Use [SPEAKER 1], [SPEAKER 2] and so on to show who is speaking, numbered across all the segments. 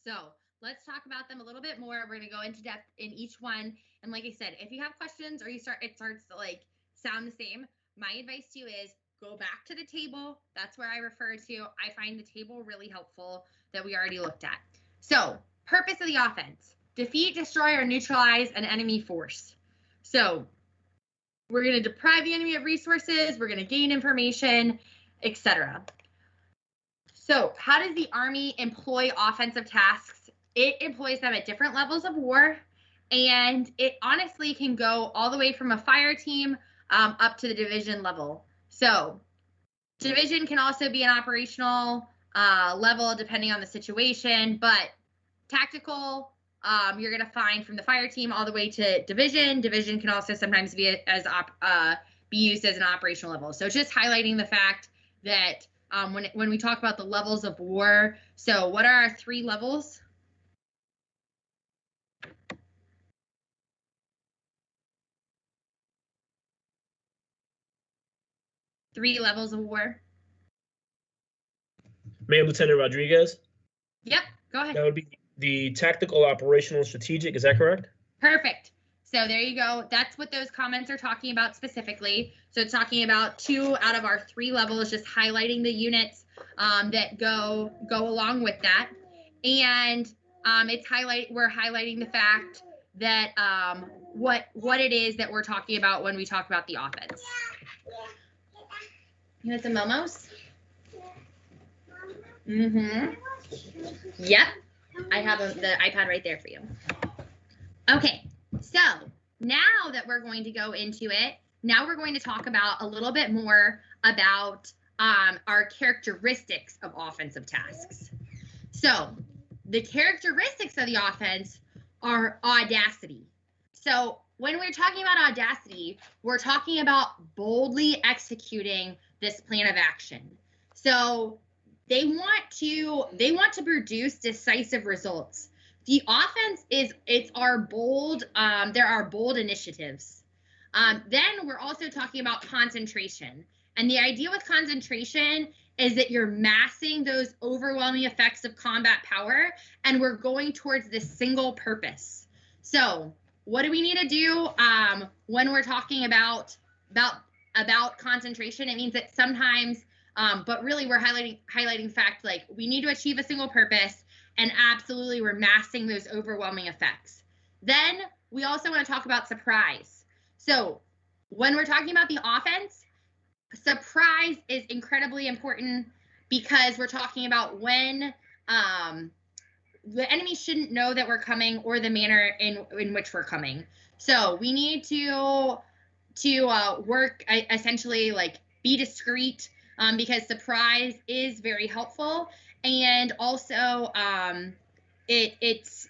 [SPEAKER 1] So let's talk about them a little bit more. We're going to go into depth in each one. And like I said, if you have questions or it starts to like sound the same, my advice to you is go back to the table. That's where I refer to. I find the table really helpful that we already looked at. So purpose of the offense: defeat, destroy, or neutralize an enemy force. So we're going to deprive the enemy of resources. We're going to gain information, etc. So how does the Army employ offensive tasks? It employs them at different levels of war, and it honestly can go all the way from a fire team up to the division level. So division can also be an operational level depending on the situation, but tactical, you're going to find from the fire team all the way to division. Division can also sometimes be used as an operational level. So just highlighting the fact that when we talk about the levels of war, so what are our 3 levels? Three levels of war.
[SPEAKER 2] Mayor Lieutenant Rodriguez?
[SPEAKER 1] Yep, go ahead.
[SPEAKER 2] That would be the tactical, operational, strategic. Is that correct?
[SPEAKER 1] Perfect. So there you go. That's what those comments are talking about specifically. So it's talking about 2 out of our 3 levels, just highlighting the units that go along with that. And we're highlighting the fact that what it is that we're talking about when we talk about the offense. You want some momos? Mm-hmm. Yep. I have the iPad right there for you. Okay, so now that we're going to go into it, now we're going to talk about a little bit more about our characteristics of offensive tasks. So the characteristics of the offense are audacity. So when we're talking about audacity, we're talking about boldly executing this plan of action. So they want to produce decisive results. The offense there are bold initiatives. Then we're also talking about concentration. And the idea with concentration is that you're massing those overwhelming effects of combat power, and we're going towards this single purpose. So what do we need to do when we're talking about concentration? It means that sometimes, but really we're highlighting the fact, like, we need to achieve a single purpose, and absolutely we're massing those overwhelming effects. Then we also want to talk about surprise. So when we're talking about the offense, surprise is incredibly important because we're talking about when the enemy shouldn't know that we're coming or the manner in which we're coming. So we need to work essentially, like, be discreet, because surprise is very helpful, and also it's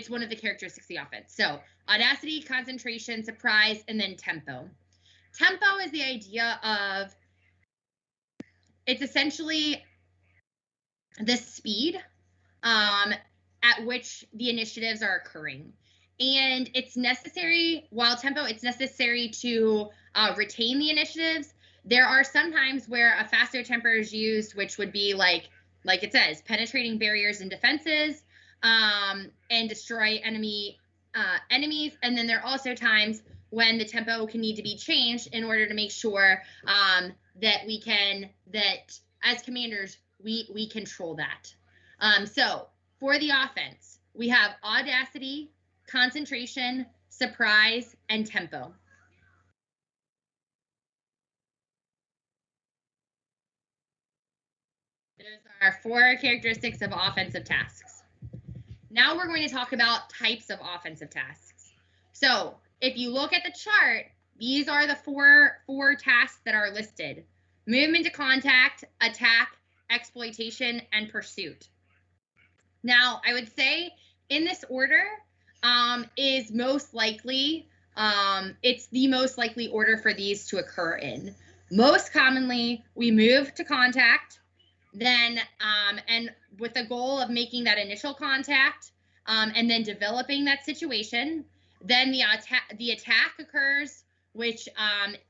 [SPEAKER 1] one of the characteristics of the offense. So audacity, concentration, surprise, and then tempo. Tempo is the idea of, it's essentially the speed at which the initiatives are occurring. And it's necessary, while tempo, it's necessary to retain the initiatives. There are some times where a faster tempo is used, which would be like it says, penetrating barriers and defenses, and destroy enemies. And then there are also times when the tempo can need to be changed in order to make sure that as commanders, we control that. So for the offense, we have audacity, concentration, surprise, and tempo. Those are 4 characteristics of offensive tasks. Now we're going to talk about types of offensive tasks. So if you look at the chart, these are the four tasks that are listed: movement to contact, attack, exploitation, and pursuit. Now, I would say in this order is most likely, it's the most likely order for these to occur in. Most commonly, we move to contact, then and with the goal of making that initial contact, and then developing that situation. Then the attack occurs, which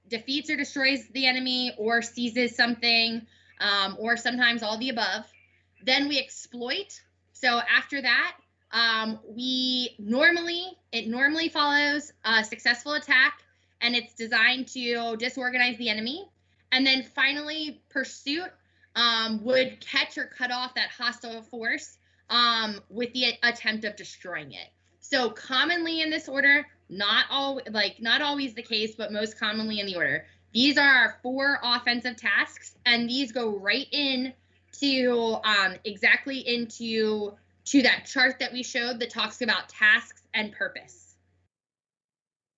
[SPEAKER 1] defeats or destroys the enemy or seizes something, or sometimes all the above. Then we exploit, So after that, it normally follows a successful attack, and it's designed to disorganize the enemy. And then finally, pursuit would catch or cut off that hostile force with the attempt of destroying it. So commonly in this order, not always the case, but most commonly in the order. These are our 4 offensive tasks, and these go right in to exactly into that chart that we showed that talks about tasks and purpose.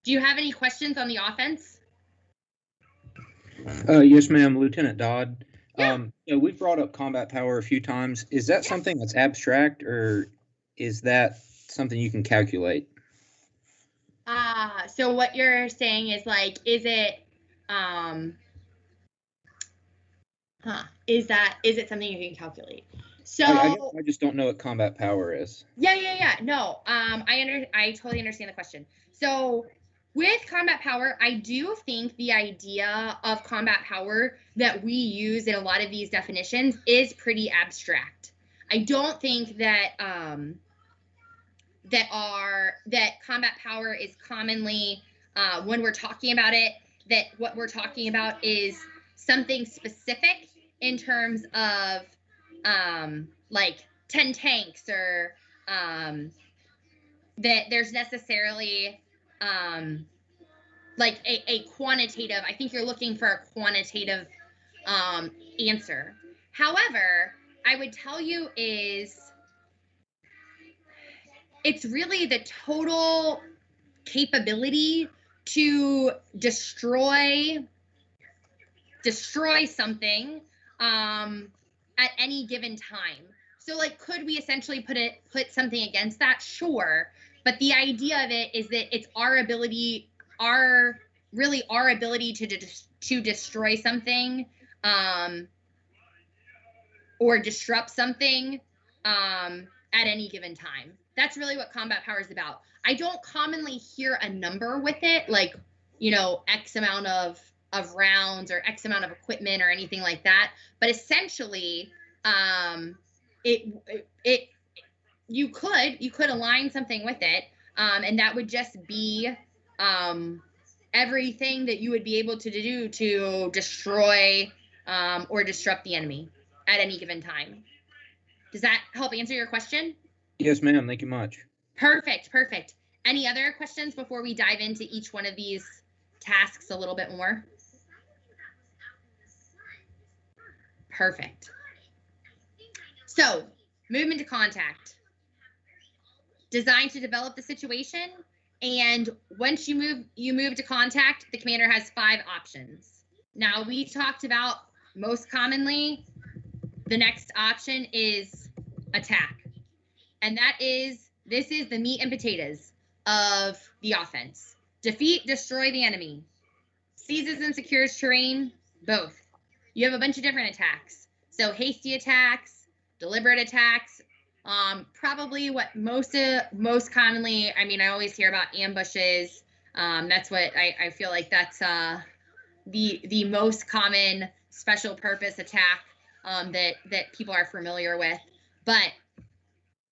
[SPEAKER 1] Do you have any questions on the offense?
[SPEAKER 3] Yes, ma'am, Lieutenant Dodd.
[SPEAKER 1] Yeah.
[SPEAKER 3] We've brought up combat power a few times. Is that something that's abstract, or is that something you can calculate?
[SPEAKER 1] So what you're saying is like, is it is it something you can calculate? So
[SPEAKER 3] I just don't know what combat power is.
[SPEAKER 1] Yeah. No, I totally understand the question. So with combat power, I do think the idea of combat power that we use in a lot of these definitions is pretty abstract. I don't think that that combat power is commonly when we're talking about it, that what we're talking about is something specific in terms of like 10 tanks, or that there's necessarily like a quantitative. I think you're looking for a quantitative answer. However, I would tell you is it's really the total capability to destroy something at any given time. So like, could we essentially put something against that? Sure. But the idea of it is that it's our ability to destroy something or disrupt something at any given time. That's really what combat power is about. I don't commonly hear a number with it, like, X amount of rounds or X amount of equipment or anything like that. But essentially, you could align something with it, and that would just be everything that you would be able to do to destroy or disrupt the enemy at any given time. Does that help answer your question?
[SPEAKER 3] Yes, ma'am. Thank you much.
[SPEAKER 1] Perfect. Any other questions before we dive into each one of these tasks a little bit more? Perfect. So, movement to contact. Designed to develop the situation, and once you move to contact, the commander has 5 options. Now, we talked about most commonly, the next option is attack. And this is the meat and potatoes of the offense. Defeat, destroy the enemy. Seizes and secures terrain, both. You have a bunch of different attacks. So hasty attacks, deliberate attacks, probably what most commonly, I always hear about ambushes. That's what I feel like that's the most common special purpose attack that people are familiar with. But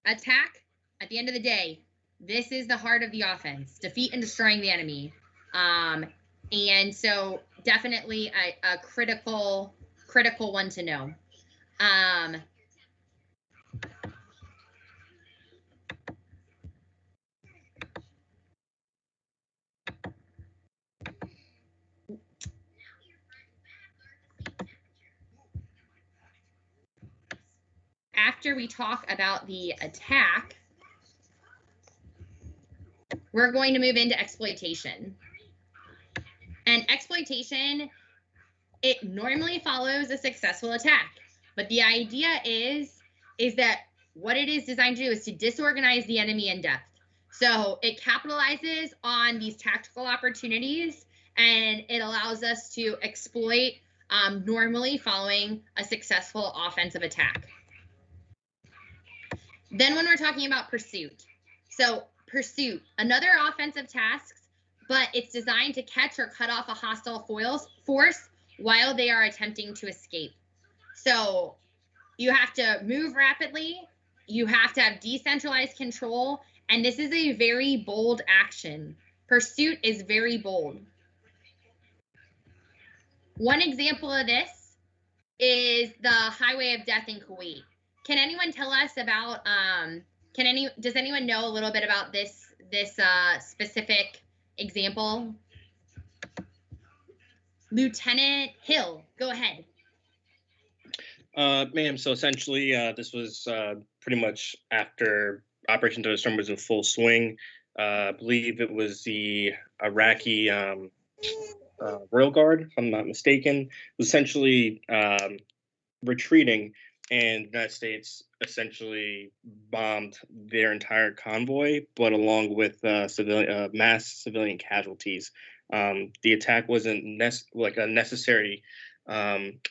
[SPEAKER 1] attack, at the end of the day, this is the heart of the offense: defeat and destroying the enemy. And so definitely a critical one to know. After we talk about the attack, we're going to move into exploitation. And exploitation, it normally follows a successful attack. But the idea is that what it is designed to do is to disorganize the enemy in depth. So it capitalizes on these tactical opportunities, and it allows us to exploit normally following a successful offensive attack. Then when we're talking about pursuit, so pursuit, another offensive task, but it's designed to catch or cut off a hostile force while they are attempting to escape. So you have to move rapidly, You have to have decentralized control, and this is a very bold action. Pursuit is very bold. One example of this is the Highway of Death in Kuwait. Can anyone tell us about? Does anyone know a little bit about this specific example? Lieutenant Hill, go ahead.
[SPEAKER 4] Ma'am, so essentially, this was pretty much after Operation Desert Storm was in full swing. I believe it was the Iraqi Royal Guard, if I'm not mistaken, was essentially retreating, and the United States essentially bombed their entire convoy, but along with mass civilian casualties. The attack wasn't like a necessary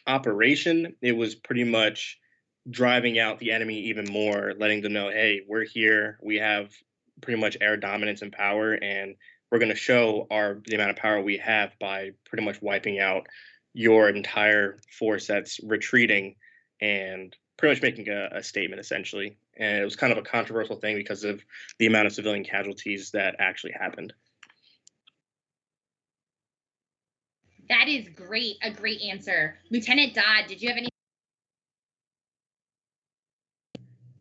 [SPEAKER 4] operation. It was pretty much driving out the enemy even more, letting them know, hey, we're here. We have pretty much air dominance and power, and we're going to show the amount of power we have by pretty much wiping out your entire force that's retreating, and pretty much making a statement essentially. And it was kind of a controversial thing because of the amount of civilian casualties that actually happened.
[SPEAKER 1] That is great. A great answer. Lieutenant Dodd, did you have any?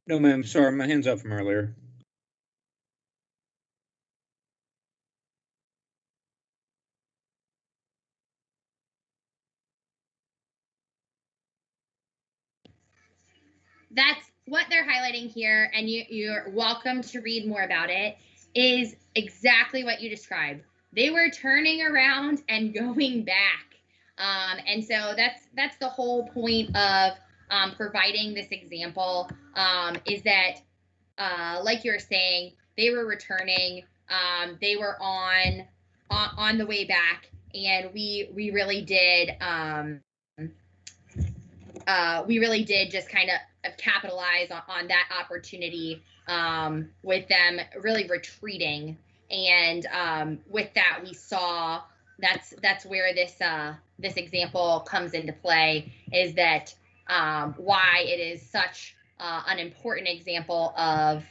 [SPEAKER 3] No, ma'am. Sorry, my hand's up from earlier.
[SPEAKER 1] That's what they're highlighting here, and you're welcome to read more about it, is exactly what you described. They were turning around and going back. And so that's the whole point of providing this example, is that, like you were saying, they were returning, they were on the way back, and we really did just kind of capitalize on that opportunity, with them really retreating. And with that, we saw that's where this example comes into play, is that why it is such an important example of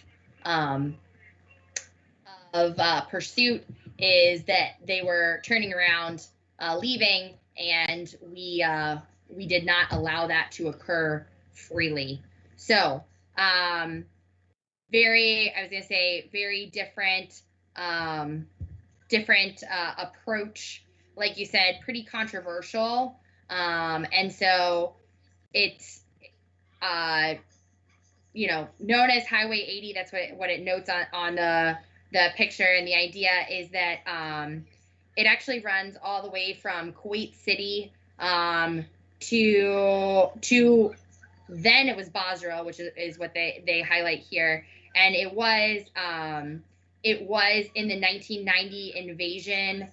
[SPEAKER 1] pursuit, is that they were turning around, leaving, and we did not allow that to occur freely. So very different approach, like you said, pretty controversial, and so it's known as Highway 80. That's what it notes on the picture, and the idea is that it actually runs all the way from Kuwait City to then it was Basra, which is what they highlight here, and it was in the 1990 invasion.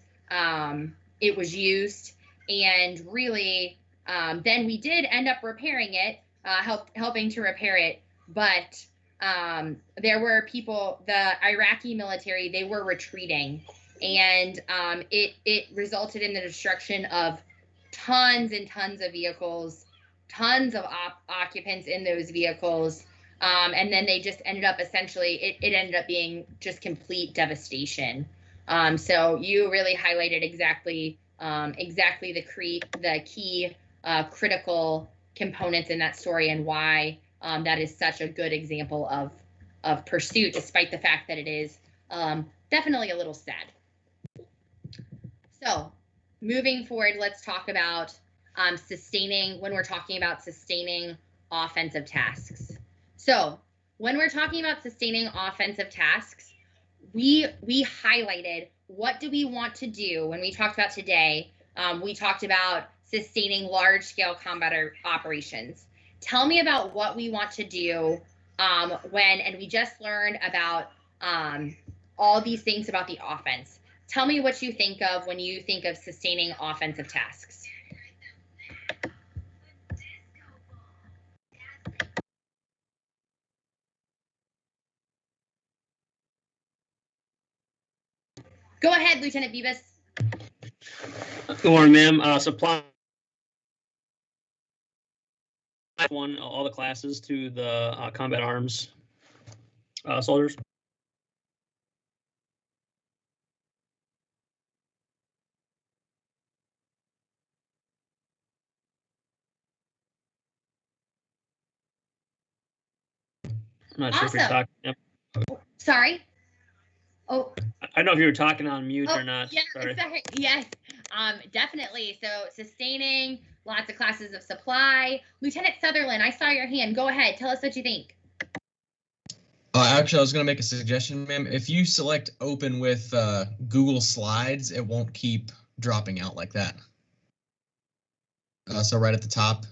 [SPEAKER 1] It was used, and really, then we did end up repairing it, helping to repair it, but there were people, the Iraqi military, they were retreating, and it resulted in the destruction of tons and tons of vehicles, tons of occupants in those vehicles, and then they just ended up essentially, it ended up being just complete devastation. So you really highlighted exactly the key critical components in that story, and why that is such a good example of pursuit, despite the fact that it is definitely a little sad. So moving forward, let's talk about when we're talking about sustaining offensive tasks. So when we're talking about sustaining offensive tasks, we highlighted what do we want to do. When we talked about today, we talked about sustaining large-scale combat operations. Tell me about what we want to do and we just learned about all these things about the offense. Tell me what you think of when you think of sustaining offensive tasks. Go ahead, Lieutenant Beavis.
[SPEAKER 5] Good morning, ma'am. Supply all the classes to the combat arms soldiers. I'm not sure if you're
[SPEAKER 1] Awesome.
[SPEAKER 5] talking. Yep.
[SPEAKER 1] Sorry. Oh,
[SPEAKER 5] I don't know if you were talking on mute or not.
[SPEAKER 1] yeah,
[SPEAKER 5] Sorry.
[SPEAKER 1] sorry. Yes, definitely. So sustaining, lots of classes of supply. Lieutenant Sutherland, I saw your hand. Go ahead. Tell us what you think.
[SPEAKER 6] Actually, I was going to make a suggestion, ma'am. If you select open with Google Slides, it won't keep dropping out like that. So right at the top,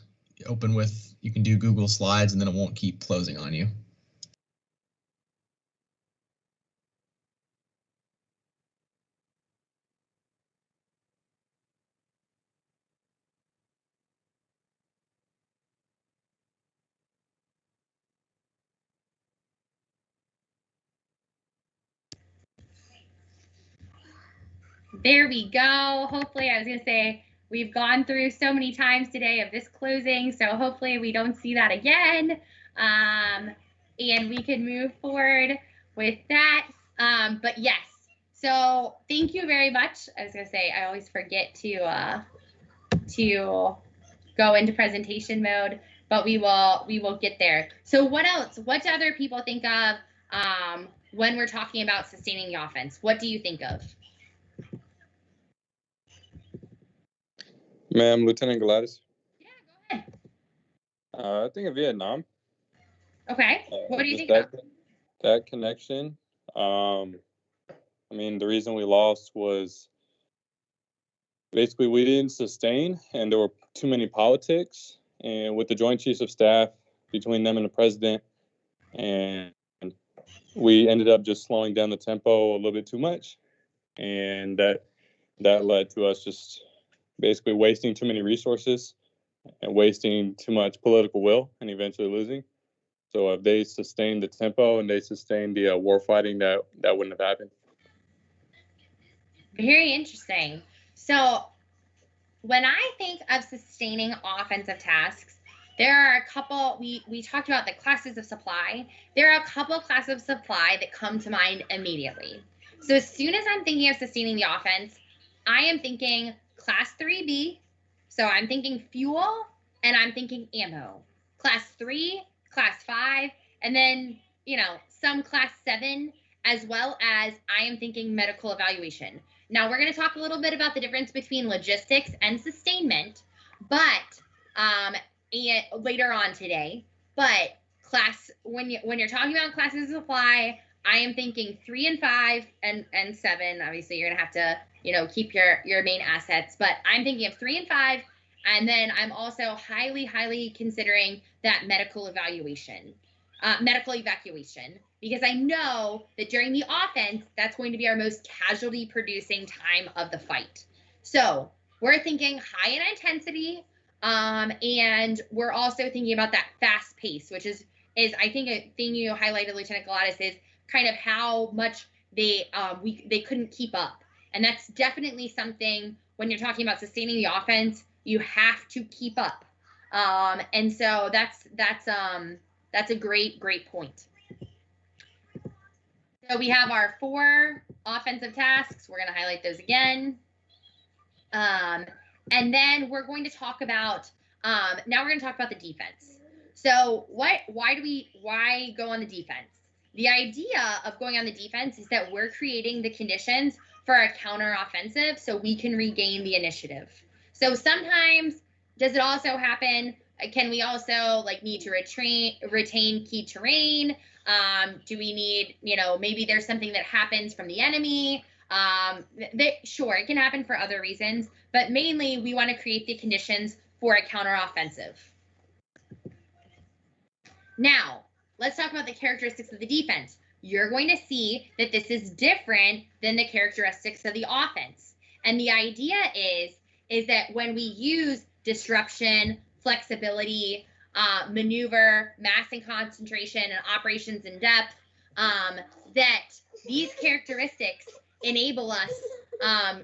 [SPEAKER 6] open with, you can do Google Slides, and then it won't keep closing on you.
[SPEAKER 1] There we go. Hopefully, I was going to say, we've gone through so many times today of this closing, so hopefully we don't see that again. And we can move forward with that. But yes, so thank you very much. I was going to say, I always forget to go into presentation mode, but we will get there. So what else? What do other people think of when we're talking about sustaining the offense? What do you think of?
[SPEAKER 7] Ma'am, Lieutenant Gladys.
[SPEAKER 1] Yeah, go ahead.
[SPEAKER 7] I think of Vietnam.
[SPEAKER 1] Okay. What do you
[SPEAKER 7] just
[SPEAKER 1] think about?
[SPEAKER 7] that connection? I mean, the reason we lost was basically we didn't sustain, and there were too many politics. And with the Joint Chiefs of Staff between them and the president, and we ended up just slowing down the tempo a little bit too much, and that led to us just basically wasting too many resources and wasting too much political will and eventually losing. So if they sustained the tempo and they sustained the war fighting, that wouldn't have happened.
[SPEAKER 1] Very interesting. So when I think of sustaining offensive tasks, there are a couple, we talked about the classes of supply. There are a couple classes of supply that come to mind immediately. So as soon as I'm thinking of sustaining the offense, I am thinking class 3B. So I'm thinking fuel and I'm thinking ammo. Class 3, class 5, and then, some class 7, as well as I am thinking medical evaluation. Now we're going to talk a little bit about the difference between logistics and sustainment, but later on today. But when you're talking about classes of supply, I am thinking 3 and 5 and 7. Obviously, you're gonna have to keep your main assets, but I'm thinking of 3 and 5, and then I'm also highly considering that medical evacuation, because I know that during the offense, that's going to be our most casualty producing time of the fight. So we're thinking high in intensity, and we're also thinking about that fast pace, which is I think a thing you highlighted, Lieutenant Gladys, is kind of how much they couldn't keep up. And that's definitely something when you're talking about sustaining the offense, you have to keep up. And so that's a great point. So we have our 4 offensive tasks. We're going to highlight those again. And then we're going to talk about, now we're going to talk about the defense. So why go on the defense? The idea of going on the defense is that we're creating the conditions for a counteroffensive so we can regain the initiative. So sometimes, does it also happen, can we also need to retain key terrain? Do we need, maybe there's something that happens from the enemy? Sure, it can happen for other reasons, but mainly we want to create the conditions for a counteroffensive. Now, let's talk about the characteristics of the defense. You're going to see that this is different than the characteristics of the offense. And the idea is that when we use disruption, flexibility, maneuver, mass and concentration, and operations in depth, that these characteristics enable us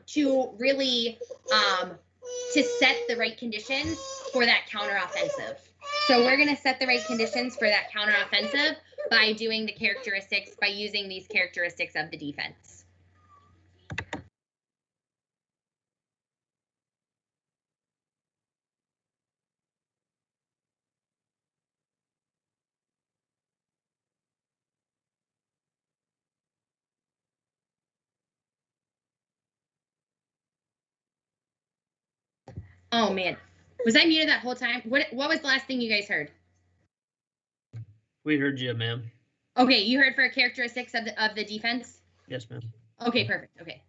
[SPEAKER 1] to really to set the right conditions for that counteroffensive. So we're going to set the right conditions for that counteroffensive by doing the characteristics, by using these characteristics of the defense. Oh man, was I muted that whole time? What was the last thing you guys heard?
[SPEAKER 5] We heard you, ma'am.
[SPEAKER 1] Okay, you heard for characteristics of the defense?
[SPEAKER 5] Yes, ma'am.
[SPEAKER 1] Okay, perfect. Okay.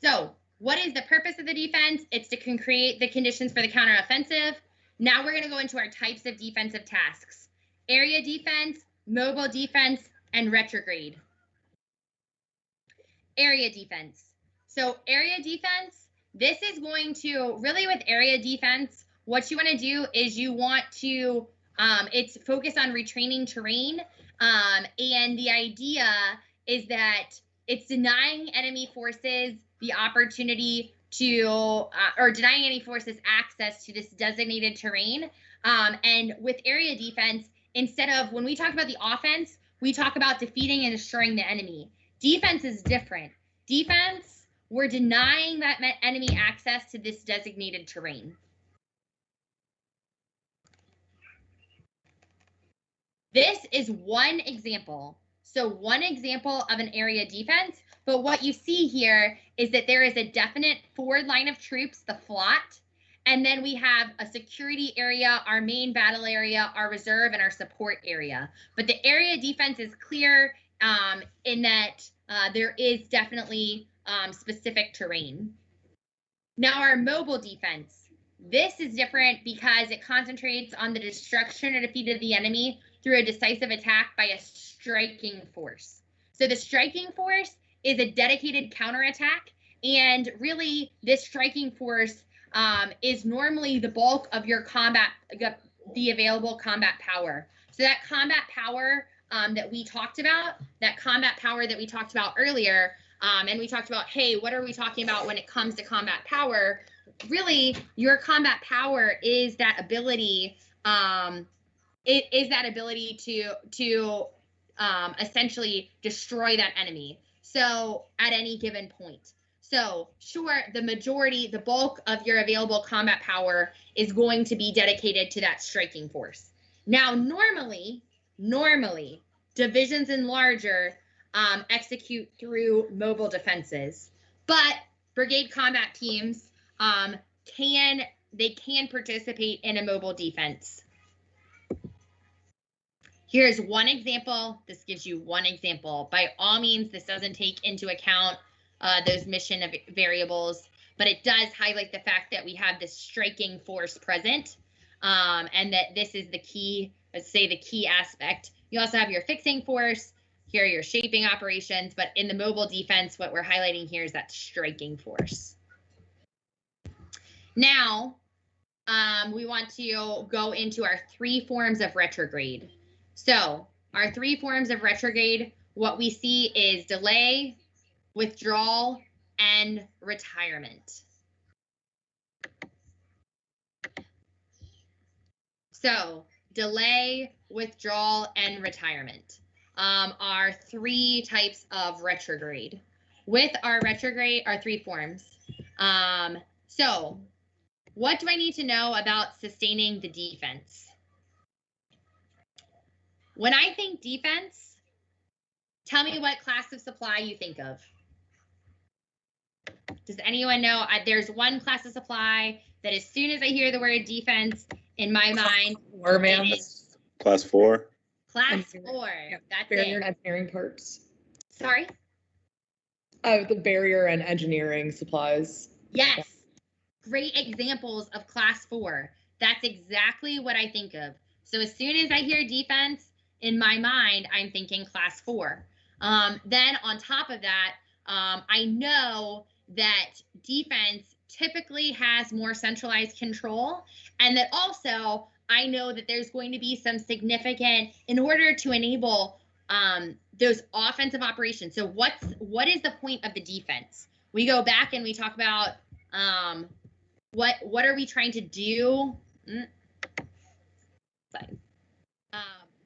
[SPEAKER 1] So, what is the purpose of the defense? It's to create the conditions for the counteroffensive. Now we're going to go into our types of defensive tasks: area defense, mobile defense, and retrograde. Area defense. So, area defense, this is going to really, with area defense, what you want to do is you want to it's focus on retraining terrain, and the idea is that it's denying enemy forces the opportunity to or denying any forces access to this designated terrain. And with area defense, instead of, when we talk about the offense, we talk about defeating and destroying the enemy. Defense is different. Defense, we're denying that enemy access to this designated terrain. This is one example. So one example of an area defense, but what you see here is that there is a definite forward line of troops, the FLOT, and then we have a security area, our main battle area, our reserve, and our support area. But the area defense is clear in that there is definitely specific terrain. Now our mobile defense. This is different because it concentrates on the destruction or defeat of the enemy through a decisive attack by a striking force. So the striking force is a dedicated counterattack, and really this striking force is normally the bulk of your combat, the available combat power. So that combat power that we talked about, earlier, and we talked about, hey, what are we talking about when it comes to combat power? Really, your combat power is that ability. It is that ability to essentially destroy that enemy. So at any given point. So sure, the bulk of your available combat power is going to be dedicated to that striking force. Now, normally, divisions and larger execute through mobile defenses, but brigade combat teams can participate in a mobile defense. Here's one example. This gives you one example. By all means, this doesn't take into account those mission variables, but it does highlight the fact that we have this striking force present, and that this is the key, let's say the key aspect. You also have your fixing force. Here are your shaping operations, but in the mobile defense, what we're highlighting here is that striking force. Now, we want to go into our 3 forms of retrograde. So our 3 forms of retrograde, what we see is delay, withdrawal, and retirement. So delay, withdrawal, and retirement are 3 types of retrograde. With our retrograde, our 3 forms. So what do I need to know about sustaining the defense? When I think defense, tell me what class of supply you think of. Does anyone know? There's one class of supply that as soon as I hear the word defense, in my mind,
[SPEAKER 7] Class 4.
[SPEAKER 1] Class 4.
[SPEAKER 8] Yep.
[SPEAKER 1] That's
[SPEAKER 8] barrier
[SPEAKER 1] it.
[SPEAKER 8] and engineering parts.
[SPEAKER 1] Sorry?
[SPEAKER 8] Oh, the barrier and engineering supplies.
[SPEAKER 1] Yes. Great examples of class 4. That's exactly what I think of. So as soon as I hear defense, in my mind, I'm thinking class 4. Then on top of that, I know that defense typically has more centralized control, and that also I know that there's going to be some significant, in order to enable those offensive operations. So what is the point of the defense? We go back and we talk about What are we trying to do?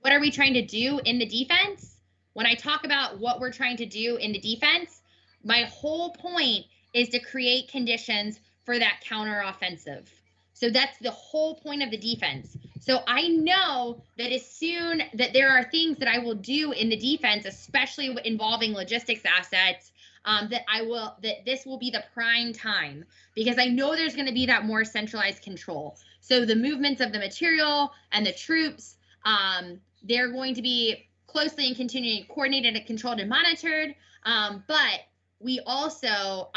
[SPEAKER 1] What are we trying to do in the defense? When I talk about what we're trying to do in the defense, my whole point is to create conditions for that counteroffensive. So that's the whole point of the defense. So I know that as soon that there are things that I will do in the defense, especially involving logistics assets, that this will be the prime time, because I know there's going to be that more centralized control. So the movements of the material and the troops, they're going to be closely and continually coordinated and controlled and monitored. But we also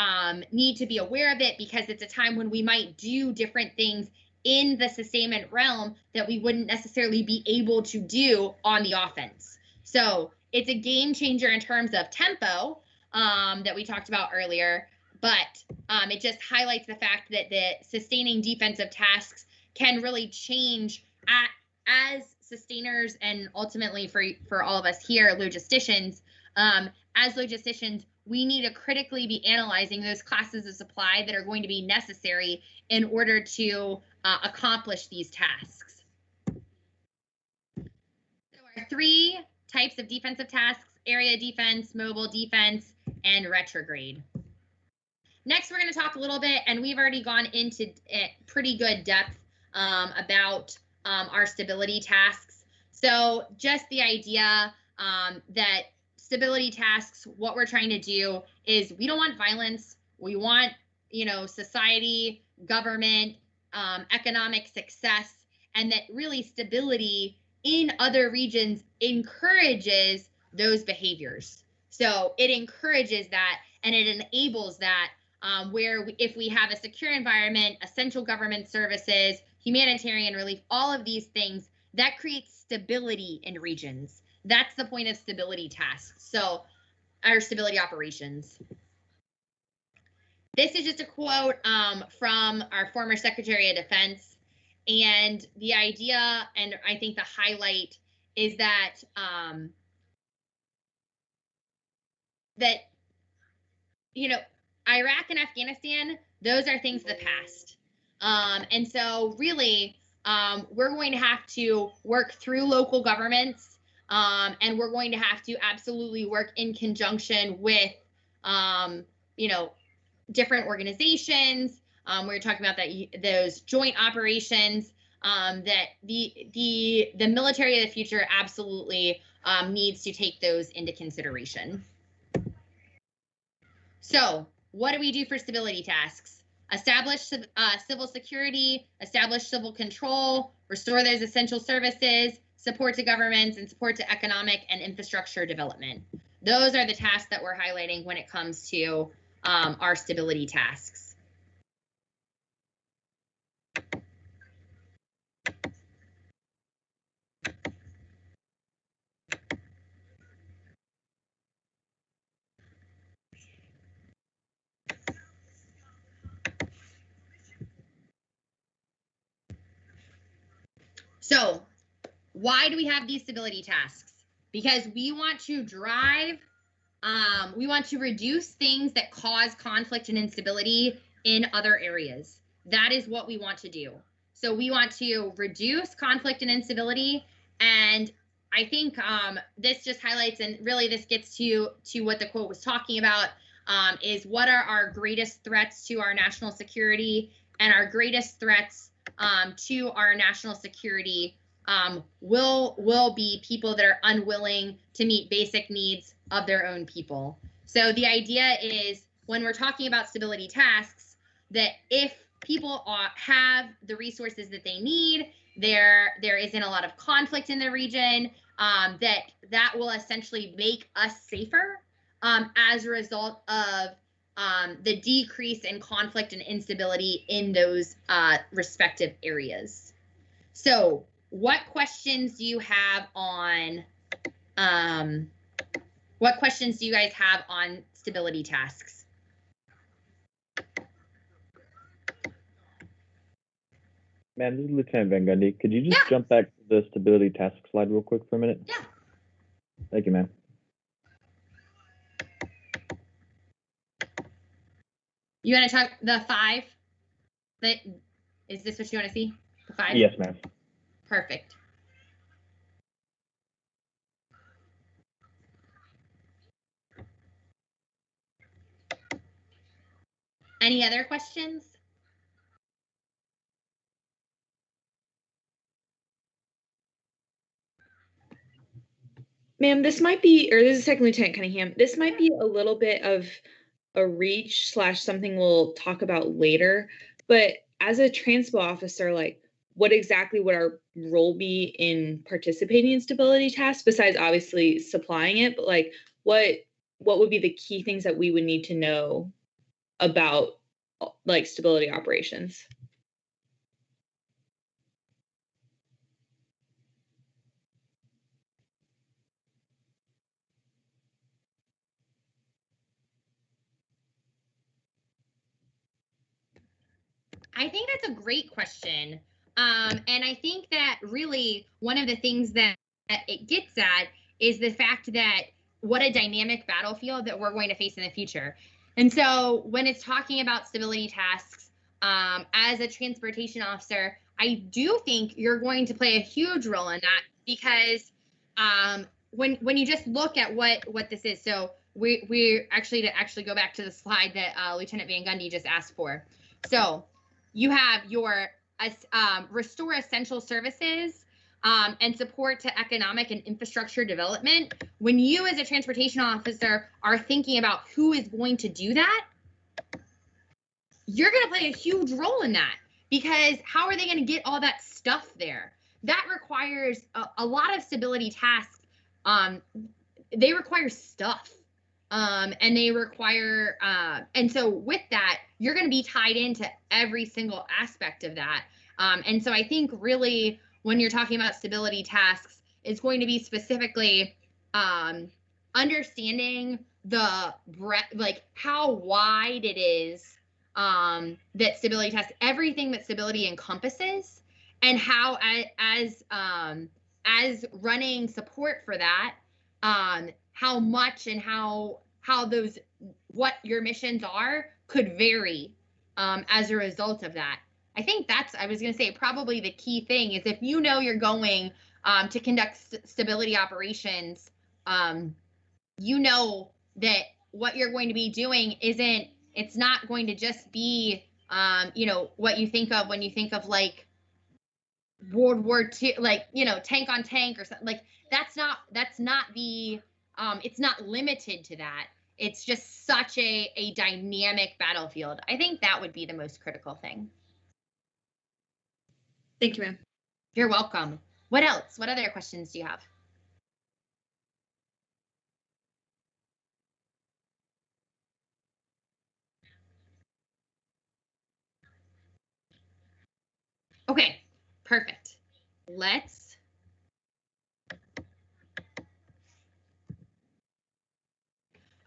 [SPEAKER 1] need to be aware of it, because it's a time when we might do different things in the sustainment realm that we wouldn't necessarily be able to do on the offense. So it's a game changer in terms of tempo that we talked about earlier, but it just highlights the fact that the sustaining defensive tasks can really change as sustainers, and ultimately for all of us here, logisticians. As logisticians, we need to critically be analyzing those classes of supply that are going to be necessary in order to accomplish these tasks. So our 3 types of defensive tasks: area defense, mobile defense, and retrograde. Next, we're going to talk a little bit, and we've already gone into pretty good depth about our stability tasks. So just the idea that stability tasks, what we're trying to do is we don't want violence. We want, society, government, economic success, and that really stability in other regions encourages those behaviors. So it encourages that, and it enables that, where if we have a secure environment, essential government services, humanitarian relief, all of these things, that creates stability in regions. That's the point of stability tasks. So our stability operations. This is just a quote from our former Secretary of Defense. And the idea, and I think the highlight, is that Iraq and Afghanistan, those are things of the past. And so really, we're going to have to work through local governments, and we're going to have to absolutely work in conjunction with, different organizations. We're talking about those joint operations, that the military of the future absolutely needs to take those into consideration. So what do we do for stability tasks? Establish civil security, establish civil control, restore those essential services, support to governments, and support to economic and infrastructure development. Those are the tasks that we're highlighting when it comes to our stability tasks. So why do we have these stability tasks? Because we want to drive, we want to reduce things that cause conflict and instability in other areas. That is what we want to do. So we want to reduce conflict and instability. And I think this just highlights, and really this gets to what the quote was talking about, is what are our greatest threats to our national security, and our greatest threats to our national security will be people that are unwilling to meet basic needs of their own people. So the idea is, when we're talking about stability tasks, that if people have the resources that they need, there isn't a lot of conflict in the region, that will essentially make us safer as a result of the decrease in conflict and instability in those respective areas. So what questions do you have on, what questions do you guys have on stability tasks?
[SPEAKER 9] Ma'am, this is Lieutenant Van Gundy. Could you just jump back to the stability task slide real quick for a minute?
[SPEAKER 1] Yeah.
[SPEAKER 9] Thank you, ma'am.
[SPEAKER 1] You want to talk the 5? Is this what you want to see? The 5?
[SPEAKER 9] Yes, ma'am.
[SPEAKER 1] Perfect. Any other questions?
[SPEAKER 8] Ma'am, this might be, or this is Second Lieutenant Cunningham, this might be a little bit of a reach / something we'll talk about later, but as a transpo officer, like, what exactly would our role be in participating in stability tasks, besides obviously supplying it, but like, what would be the key things that we would need to know about, like, stability operations?
[SPEAKER 1] I think that's a great question. And I think that really one of the things that it gets at is the fact that what a dynamic battlefield that we're going to face in the future. And so when it's talking about stability tasks, as a transportation officer, I do think you're going to play a huge role in that, because when you just look at what this is, so we actually, to actually go back to the slide that Lieutenant Van Gundy just asked for. So you have your restore essential services and support to economic and infrastructure development. When you as a transportation officer are thinking about who is going to do that, you're going to play a huge role in that, because how are they going to get all that stuff there? That requires a lot of stability tasks. They require stuff. And they require, and so with that, you're going to be tied into every single aspect of that. And so I think really when you're talking about stability tasks, it's going to be specifically understanding the breadth, like how wide it is that stability tasks, everything that stability encompasses, and how as running support for that, how much and how those, what your missions are, could vary as a result of that. I think that's, I was going to say, probably the key thing is if you know you're going to conduct stability operations, you know that what you're going to be doing isn't, it's not going to just be, you know, what you think of when you think of like World War II, like, you know, tank on tank or something. Like that's not the, it's not limited to that. It's just such a dynamic battlefield. I think that would be the most critical thing.
[SPEAKER 8] Thank you, ma'am.
[SPEAKER 1] You're welcome. What else? What other questions do you have? Okay, perfect. Let's.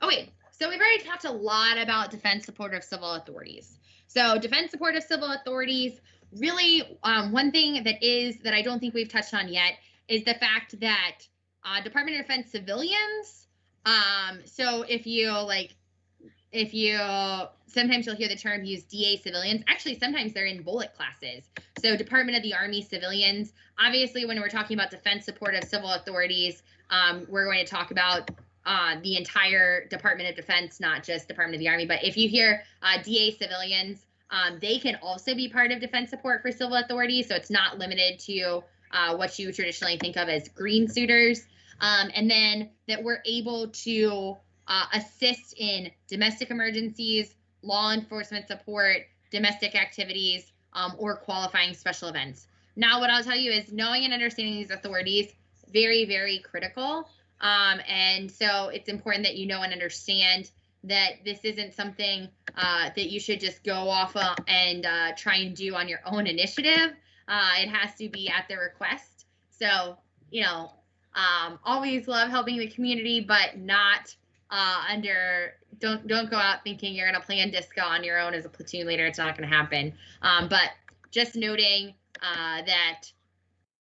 [SPEAKER 1] Okay, so we've already talked a lot about defense supportive civil authorities. So defense supportive civil authorities, really one thing that I don't think we've touched on yet is the fact that Department of Defense civilians, so if you sometimes you'll hear the term used, DA civilians. Actually, sometimes they're in bullet classes. So Department of the Army civilians. Obviously, when we're talking about defense supportive civil authorities, we're going to talk about the entire Department of Defense, not just Department of the Army. But if you hear DA civilians, they can also be part of defense support for civil authorities. So it's not limited to what you traditionally think of as green suiters. And then that we're able to assist in domestic emergencies, law enforcement support, domestic activities, or qualifying special events. Now, what I'll tell you is knowing and understanding these authorities, very, very critical. And so it's important that you know and understand that this isn't something that you should just go off and try and do on your own initiative. It has to be at the request. So, you know, always love helping the community, but not don't go out thinking you're going to plan disco on your own as a platoon leader. It's not going to happen. But just noting that,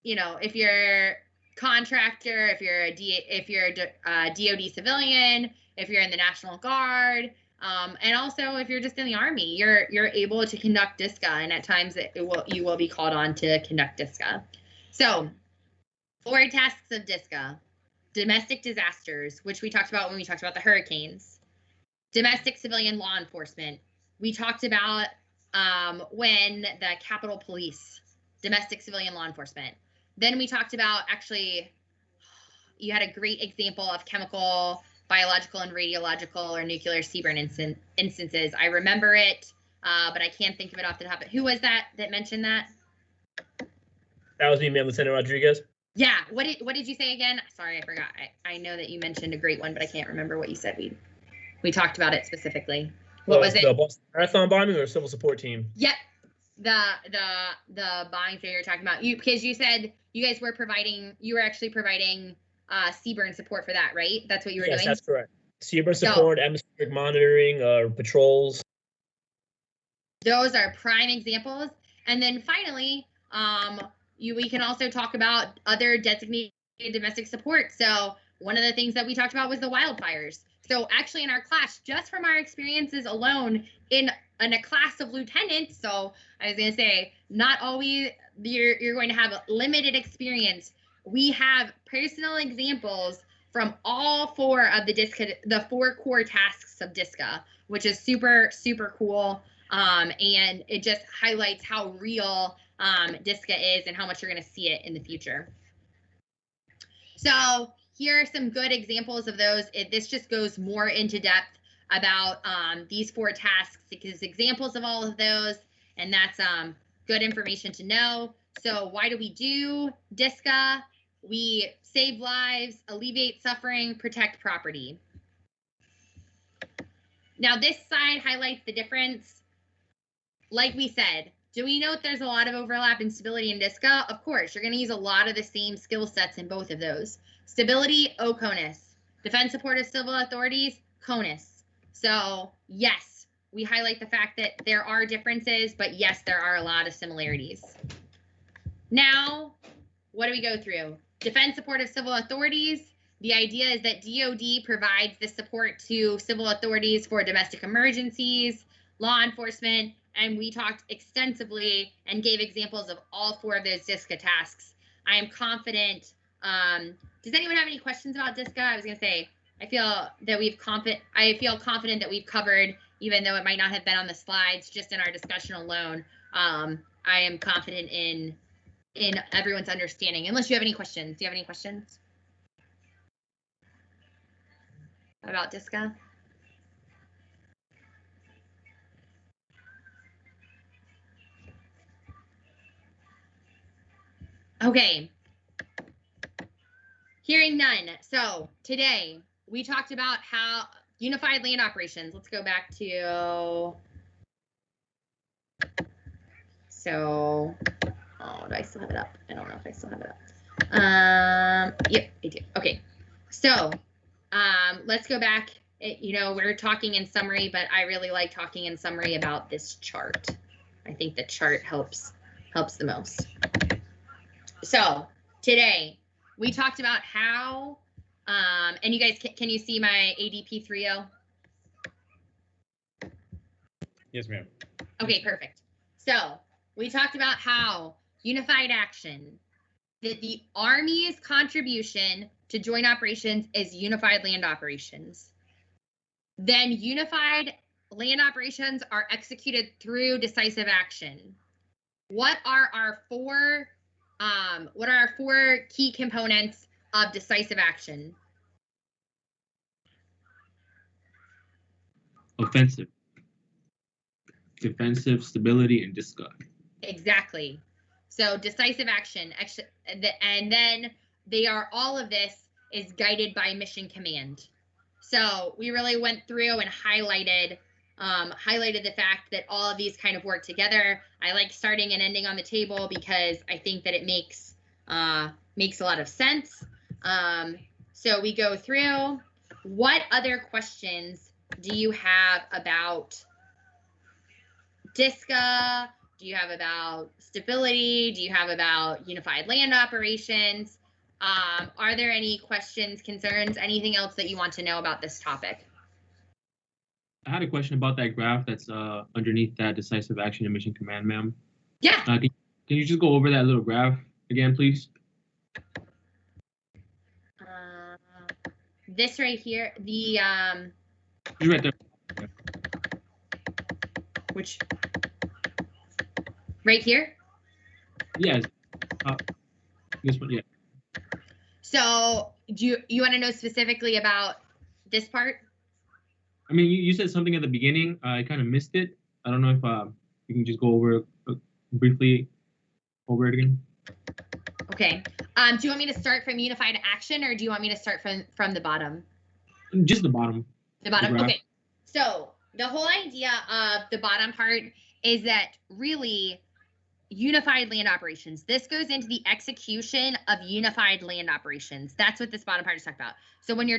[SPEAKER 1] you know, if you're contractor, if you're a DoD civilian, if you're in the National Guard, And also, if you're just in the Army, you're able to conduct DISCA, and at times you will be called on to conduct DISCA. So, 4 tasks of DISCA: domestic disasters, which we talked about when we talked about the hurricanes; domestic civilian law enforcement. We talked about when the Capitol Police, domestic civilian law enforcement. Then we talked about, actually, you had a great example of chemical, biological, and radiological or nuclear CBRN instances. I remember it, but I can't think of it off the top. Who was that mentioned that?
[SPEAKER 2] That was me, ma'am, Lieutenant Rodriguez.
[SPEAKER 1] Yeah. What did you say again? Sorry, I forgot. I know that you mentioned a great one, but I can't remember what you said. We talked about it specifically. What was it?
[SPEAKER 2] The Boston Marathon bombing or civil support team?
[SPEAKER 1] Yep. The bombing thing you're talking about. Because you said you guys were actually providing CBRN support for that, right? That's what you were doing?
[SPEAKER 2] Yes, that's correct. CBRN support, atmospheric monitoring, patrols.
[SPEAKER 1] Those are prime examples. And then finally, we can also talk about other designated domestic support. So one of the things that we talked about was the wildfires. So actually in our class, just from our experiences alone in a class of lieutenants, so I was going to say, not always you're going to have limited experience. We have personal examples from all 4 of the 4 core tasks of DISCA, which is super, super cool. And it just highlights how real DISCA is and how much you're going to see it in the future. So here are some good examples of those. This just goes more into depth about these 4 tasks, because examples of all of those, and that's good information to know. So why do we do DISCA? We save lives, alleviate suffering, protect property. Now this slide highlights the difference. Like we said, do we note there's a lot of overlap in stability and DISCA? Of course, you're going to use a lot of the same skill sets in both of those. Stability, OCONUS. Defense Support of Civil Authorities, CONUS. So yes, we highlight the fact that there are differences, but yes, there are a lot of similarities. Now, what do we go through? Defense Support of Civil Authorities. The idea is that DoD provides the support to civil authorities for domestic emergencies, law enforcement, and we talked extensively and gave examples of all 4 of those DISCA tasks. I am confident. Does anyone have any questions about DISCA? I was going to say, I feel confident that we've covered, even though it might not have been on the slides, just in our discussion alone. I am confident in everyone's understanding. Unless you have any questions. Do you have any questions about DISCA? Okay. Hearing none. So today we talked about how unified land operations. Let's go back to. So, do I still have it up? I don't know if I still have it up. Yep, I do. Okay. So, let's go back. We're talking in summary, but I really like talking in summary about this chart. I think the chart helps the most. So today we talked about how, and you guys, can you see my ADP 3.0?
[SPEAKER 7] Yes, ma'am.
[SPEAKER 1] Okay, perfect. So we talked about how unified action, that the Army's contribution to joint operations is unified land operations. Then unified land operations are executed through decisive action. What are our 4 key components of decisive action?
[SPEAKER 10] Offensive, defensive, stability, and DISCA.
[SPEAKER 1] Exactly. So decisive action, and then all of this is guided by mission command. So we really went through and highlighted the fact that all of these kind of work together. I like starting and ending on the table because I think that it makes a lot of sense. So we go through. What other questions do you have about DISCA? Do you have about stability? Do you have about unified land operations? Are there any questions, concerns, anything else that you want to know about this topic?
[SPEAKER 10] I had a question about that graph that's underneath that decisive action and mission command, ma'am.
[SPEAKER 1] Yeah.
[SPEAKER 10] Can you just go over that little graph again, please?
[SPEAKER 1] This right here, the
[SPEAKER 10] Just right there.
[SPEAKER 1] which right here.
[SPEAKER 10] Yes. This one, yeah.
[SPEAKER 1] So do you want to know specifically about this part?
[SPEAKER 10] I mean, you said something at the beginning. I kind of missed it. I don't know if you can just go over briefly over it again.
[SPEAKER 1] Okay. Do you want me to start from unified action, or do you want me to start from the bottom?
[SPEAKER 10] Just the bottom.
[SPEAKER 1] The bottom.
[SPEAKER 10] graph.
[SPEAKER 1] Okay. So the whole idea of the bottom part is that really unified land operations. This goes into the execution of unified land operations. That's what this bottom part is talking about. So when we're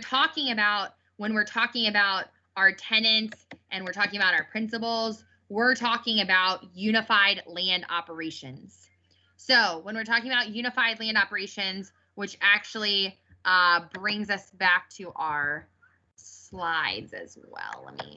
[SPEAKER 1] talking about our tenants and we're talking about our principals, we're talking about unified land operations. So when we're talking about unified land operations, which actually brings us back to our slides as well. Let me.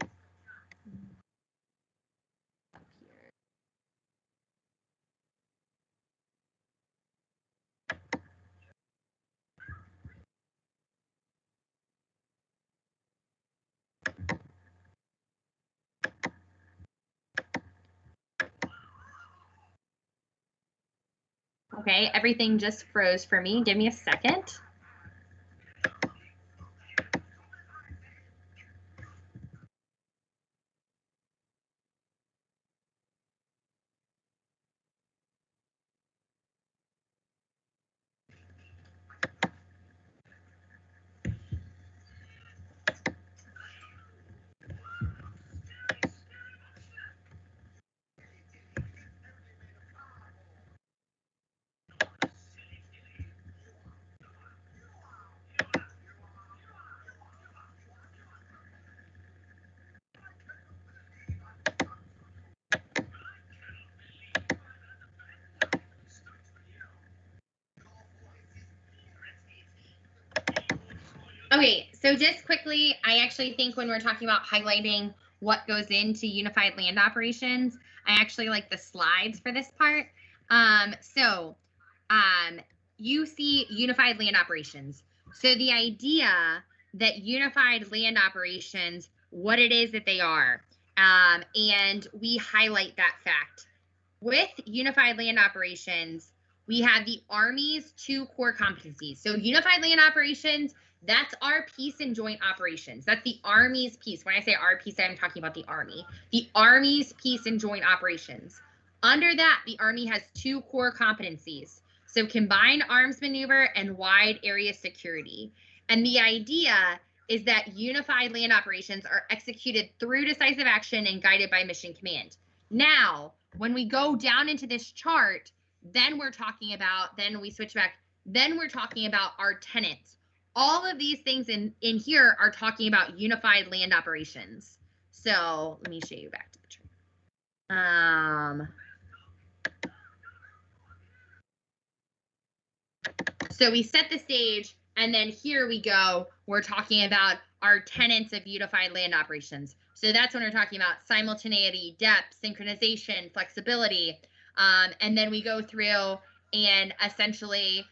[SPEAKER 1] Okay, everything just froze for me. Give me a second. Okay, so just quickly, I actually think when we're talking about highlighting what goes into unified land operations, I actually like the slides for this part. You see unified land operations. So the idea that unified land operations, what it is that they are, and we highlight that fact. With unified land operations, we have the Army's 2 core competencies. So unified land operations, that's our peace and joint operations. That's the Army's piece. When I say our piece, I'm talking about the Army. The Army's peace and joint operations. Under that, the Army has 2 core competencies. So combined arms maneuver and wide area security. And the idea is that unified land operations are executed through decisive action and guided by mission command. Now, when we go down into this chart, then we're talking about, then we switch back, then we're talking about our tenants. All of these things in here are talking about unified land operations. So let me show you back to the chart. So we set the stage, and then here we go. We're talking about our tenets of unified land operations. So that's when we're talking about simultaneity, depth, synchronization, flexibility. And then we go through and essentially,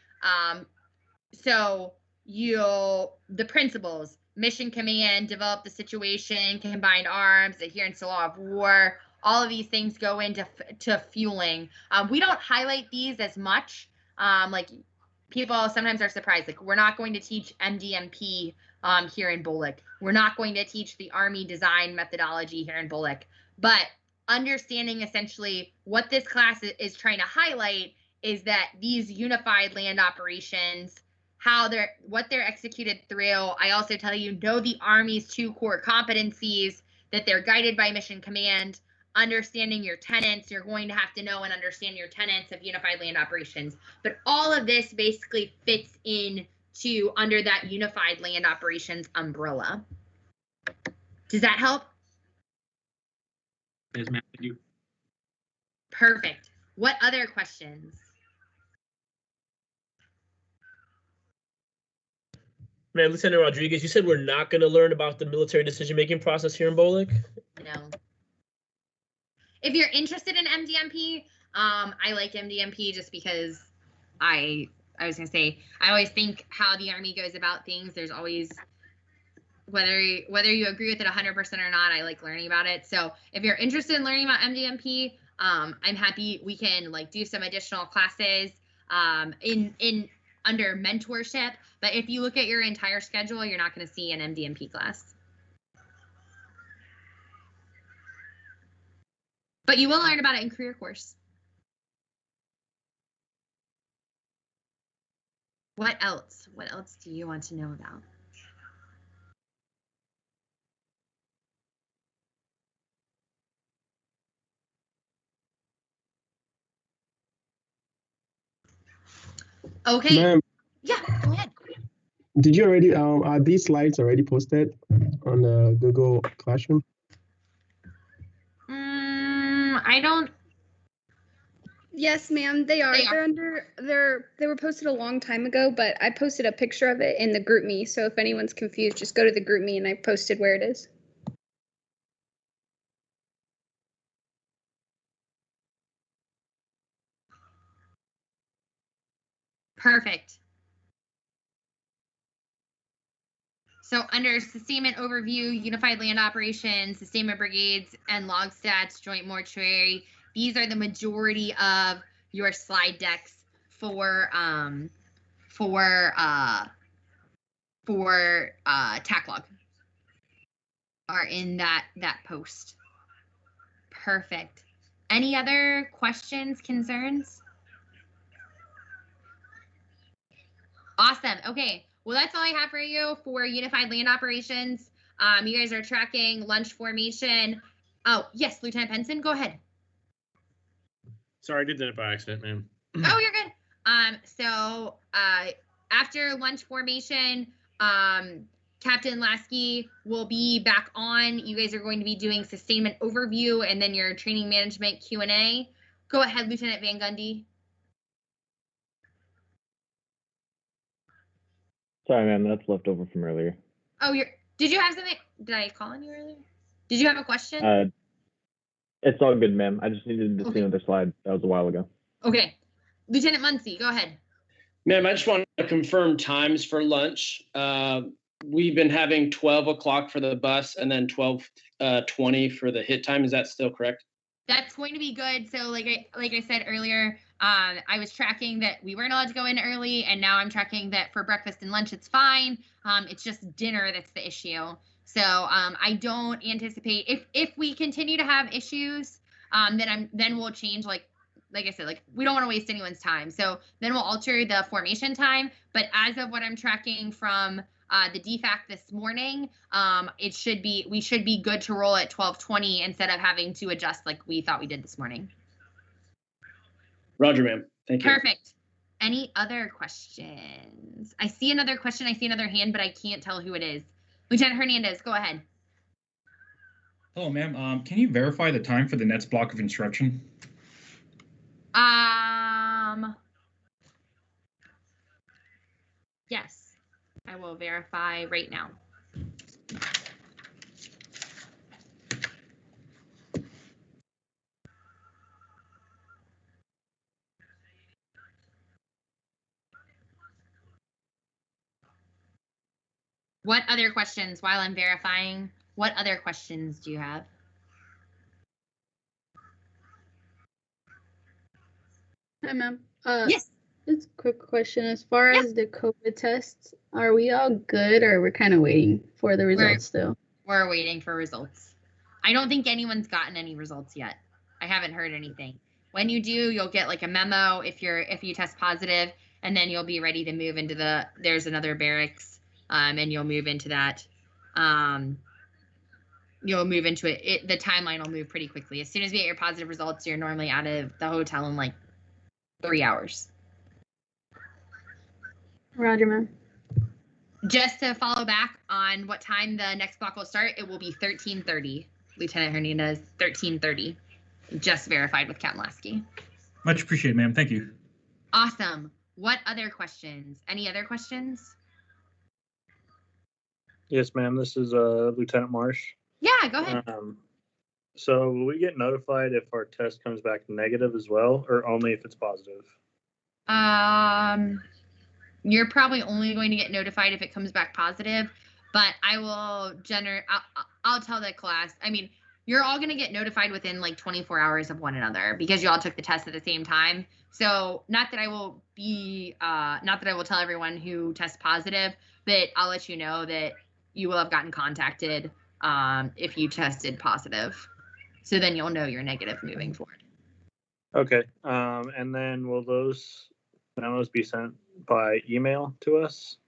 [SPEAKER 1] the principles, mission command, develop the situation, combined arms, adherence to law of war, all of these things go into fueling. We don't highlight these as much. Like people sometimes are surprised, like we're not going to teach MDMP here in BOLC. We're not going to teach the Army design methodology here in BOLC. But understanding essentially what this class is trying to highlight is that these unified land operations, what they're executed through. I also tell you, know the Army's 2 core competencies, that they're guided by mission command. Understanding your tenets, you're going to have to know and understand your tenets of unified land operations. But all of this basically fits into under that unified land operations umbrella. Does that help?
[SPEAKER 10] Yes, ma'am. Thank you.
[SPEAKER 1] Perfect. What other questions?
[SPEAKER 2] Man, Lieutenant Rodriguez, you said we're not going to learn about the military decision-making process here in Bolic?
[SPEAKER 1] No. If you're interested in MDMP, I like MDMP just because I was gonna say I always think how the Army goes about things. There's always whether you agree with it 100% or not, I like learning about it. So if you're interested in learning about MDMP, I'm happy we can like do some additional classes in under mentorship. But if you look at your entire schedule, you're not going to see an MDMP class. But you will learn about it in career course. What else? What else do you want to know about? Okay.
[SPEAKER 11] Ma'am,
[SPEAKER 1] Yeah, go ahead.
[SPEAKER 11] did you already, are these slides already posted on the Google Classroom?
[SPEAKER 1] I don't.
[SPEAKER 12] Yes, ma'am, they are.
[SPEAKER 1] They are.
[SPEAKER 12] They were posted a long time ago, but I posted a picture of it in the group me. So if anyone's confused, just go to the group me and I posted where it is.
[SPEAKER 1] Perfect. So under sustainment overview, unified land operations, sustainment brigades, and log stats, joint mortuary, these are the majority of your slide decks for TAC log are in that post. Perfect. Any other questions, concerns? Awesome. Okay. Well, that's all I have for you for unified land operations. You guys are tracking lunch formation. Oh, yes, Lieutenant Benson, go ahead.
[SPEAKER 5] Sorry, I did that by accident, ma'am.
[SPEAKER 1] Oh, you're good. So after lunch formation, Captain Lasky will be back on. You guys are going to be doing sustainment overview and then your training management Q&A. Go ahead, Lieutenant Van Gundy.
[SPEAKER 9] Sorry, ma'am, that's left over from earlier.
[SPEAKER 1] Oh, did you have something? Did I call on you earlier? Did you have a question?
[SPEAKER 9] It's all good, ma'am. I just needed to see
[SPEAKER 1] Okay.
[SPEAKER 9] another slide. That was a while ago.
[SPEAKER 1] Okay. Lieutenant Muncie, go ahead.
[SPEAKER 13] Ma'am, I just want to confirm times for lunch. We've been having 12 o'clock for the bus and then 12:20 for the hit time. Is that still correct?
[SPEAKER 1] That's going to be good. So like I said earlier, I was tracking that we weren't allowed to go in early, and now I'm tracking that for breakfast and lunch it's fine. It's just dinner that's the issue. So I don't anticipate if we continue to have issues, then we'll change like I said, like we don't want to waste anyone's time. So then we'll alter the formation time. But as of what I'm tracking from the DFAC this morning, we should be good to roll at 12:20 instead of having to adjust like we thought we did this morning.
[SPEAKER 13] Roger, ma'am. Thank you.
[SPEAKER 1] Perfect. Any other questions? I see another question. I see another hand, but I can't tell who it is. Lieutenant Hernandez, go ahead.
[SPEAKER 14] Hello, ma'am. Can you verify the time for the next block of instruction?
[SPEAKER 1] Yes, I will verify right now. What other questions while I'm verifying? What other questions do you have?
[SPEAKER 12] Hi, ma'am.
[SPEAKER 1] Yes.
[SPEAKER 12] Just a quick question. As far as the COVID tests, are we all good or we're kind of waiting for the results still?
[SPEAKER 1] We're waiting for results. I don't think anyone's gotten any results yet. I haven't heard anything. When you do, you'll get like a memo if you test positive, and then you'll be ready to move into there's another barracks, and you'll move into that. You'll move into it. The timeline will move pretty quickly. As soon as we get your positive results, you're normally out of the hotel in like 3 hours.
[SPEAKER 12] Roger, ma'am.
[SPEAKER 1] Just to follow back on what time the next block will start, it will be 13:30. Lieutenant Hernandez, 13:30. Just verified with Captain Lasky.
[SPEAKER 14] Much appreciated, ma'am. Thank you.
[SPEAKER 1] Awesome. What other questions? Any other questions?
[SPEAKER 15] Yes, ma'am. This is Lieutenant Marsh.
[SPEAKER 1] Yeah, go ahead.
[SPEAKER 15] So will we get notified if our test comes back negative as well, or only if it's positive?
[SPEAKER 1] You're probably only going to get notified if it comes back positive, but I will I'll tell the class. I mean, you're all going to get notified within like 24 hours of one another because you all took the test at the same time. So not that I will tell everyone who tests positive, but I'll let you know that you will have gotten contacted if you tested positive. So then you'll know you're negative moving forward.
[SPEAKER 15] Okay. And then will those memos be sent by email to us?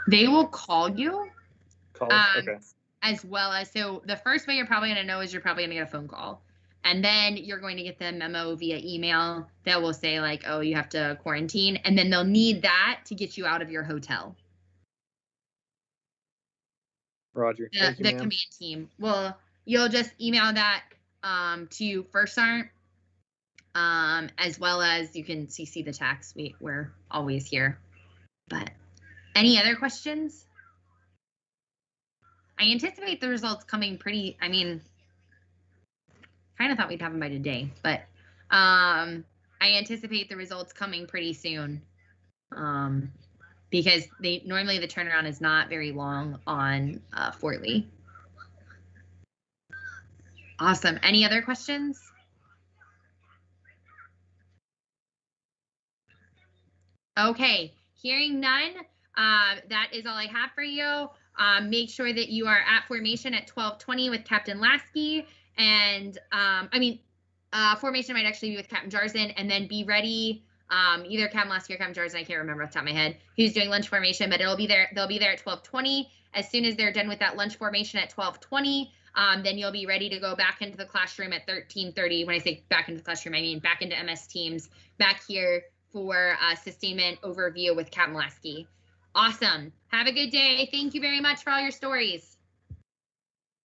[SPEAKER 1] They will call you.
[SPEAKER 15] Call us? Okay.
[SPEAKER 1] As well as, so the first way you're probably going to know is you're probably going to get a phone call. And then you're going to get the memo via email that will say like, oh, you have to quarantine. And then they'll need that to get you out of your hotel.
[SPEAKER 15] Roger. Thank you,
[SPEAKER 1] The
[SPEAKER 15] ma'am.
[SPEAKER 1] command team. Well, you'll just email that to First Sergeant, as well as you can CC the tax. We're always here. But any other questions? I anticipate the results coming pretty, I mean, kind of thought we'd have them by today, but I anticipate the results coming pretty soon because normally the turnaround is not very long on Fort Lee. Awesome. Any other questions? Okay, hearing none, that is all I have for you. Make sure that you are at formation at 12:20 with Captain Lasky, and formation might actually be with Captain Jarzen, and then be ready. Either Captain Lasky or Captain Jarzen, I can't remember off the top of my head who's doing lunch formation, but it'll be there. They'll be there at 12:20. As soon as they're done with that lunch formation at 12:20, then you'll be ready to go back into the classroom at 13:30. When I say back into the classroom, I mean back into MS Teams, back here for sustainment overview with Captain Lasky. Awesome. Have a good day. Thank you very much for all your stories.